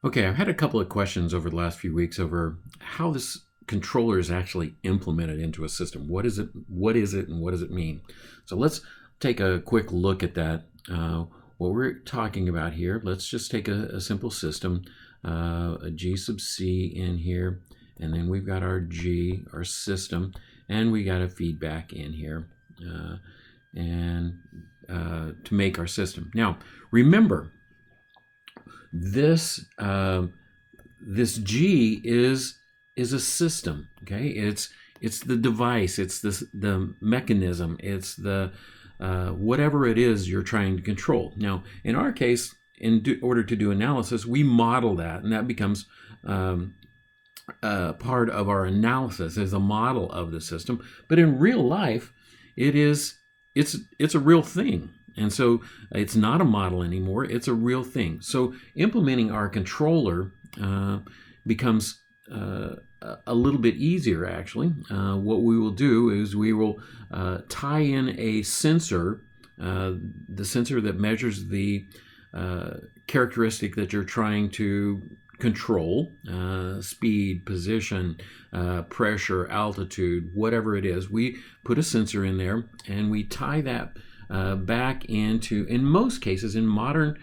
Okay, I've had a couple of questions over the last few weeks over how this controller is actually implemented into a system. What is it? What is it, and what does it mean? So let's take a quick look at that. What we're talking about here. Let's just take a simple system, a G sub C in here, and then we've got our G, our system, and we got a feedback in here, and to make our system. Now, remember this this G is a system. Okay, it's the device, it's the mechanism, it's the whatever it is you're trying to control. Now, in our case, order to do analysis, we model that, and that becomes part of our analysis as a model of the system. But in real life, it's a real thing. And so it's not a model anymore, it's a real thing. So implementing our controller becomes a little bit easier, actually. What we will do is we will tie in a sensor, the sensor that measures the characteristic that you're trying to control, speed, position, pressure, altitude, whatever it is. We put a sensor in there and we tie that back into, in most cases, in modern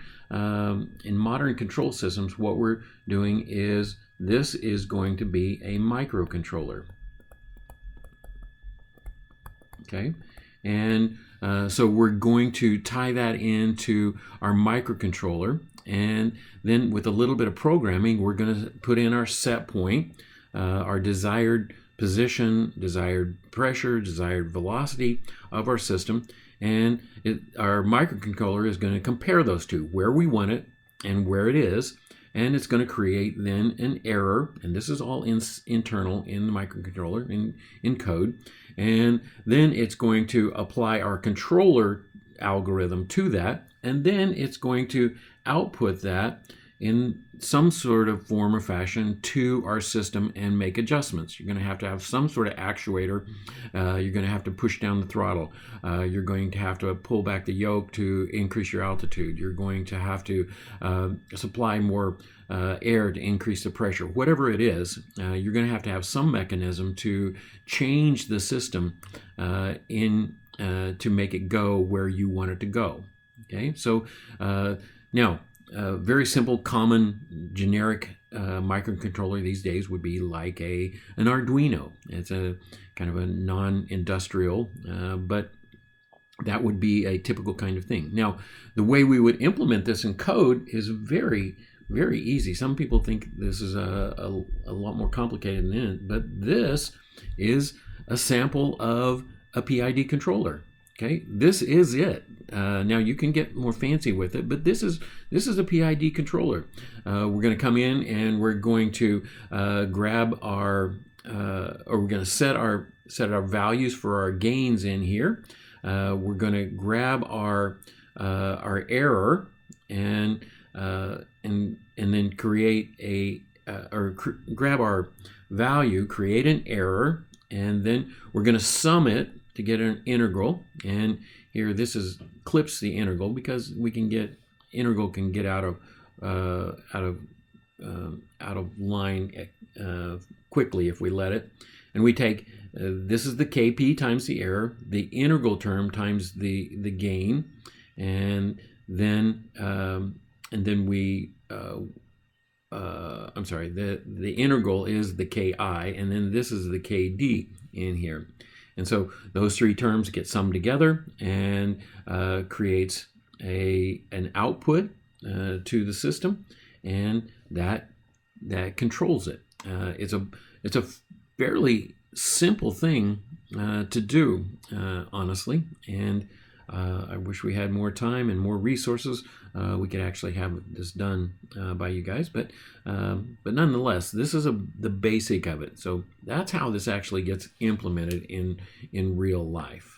control systems, what we're doing is this is going to be a microcontroller. Okay, and so we're going to tie that into our microcontroller, and then with a little bit of programming, we're going to put in our set point, our desired position, desired pressure, desired velocity of our system, and our microcontroller is going to compare those two, where we want it and where it is, and it's going to create then an error, and this is all internal in the microcontroller in code, and then it's going to apply our controller algorithm to that, and then it's going to output that in some sort of form or fashion to our system and make adjustments. You're going to have some sort of actuator. You're going to have to push down the throttle. You're going to have to pull back the yoke to increase your altitude. You're going to have to supply more air to increase the pressure. Whatever it is, you're going to have some mechanism to change the system to make it go where you want it to go. Okay, so now, very simple, common, generic microcontroller these days would be like an Arduino. It's a kind of a non-industrial, but that would be a typical kind of thing. Now, the way we would implement this in code is very, very easy. Some people think this is a lot more complicated than it, but this is a sample of a PID controller. Okay, this is it. Now you can get more fancy with it, but this is a PID controller. We're going to come in and we're going to grab our, or we're going to set our values for our gains in here. We're going to grab our error and then create grab our value, create an error, and then we're going to sum it to get an integral. And here this clips the integral because integral can get out of line quickly if we let it. And we take this is the kp times the error, the integral term times the gain, and then we I'm sorry, the integral is the ki, and then this is the kd in here. And so those three terms get summed together and creates an output to the system, and that controls it. It's a fairly simple thing to do, honestly, and I wish we had more time and more resources. We could actually have this done by you guys, but nonetheless, this is the basic of it. So that's how this actually gets implemented in real life.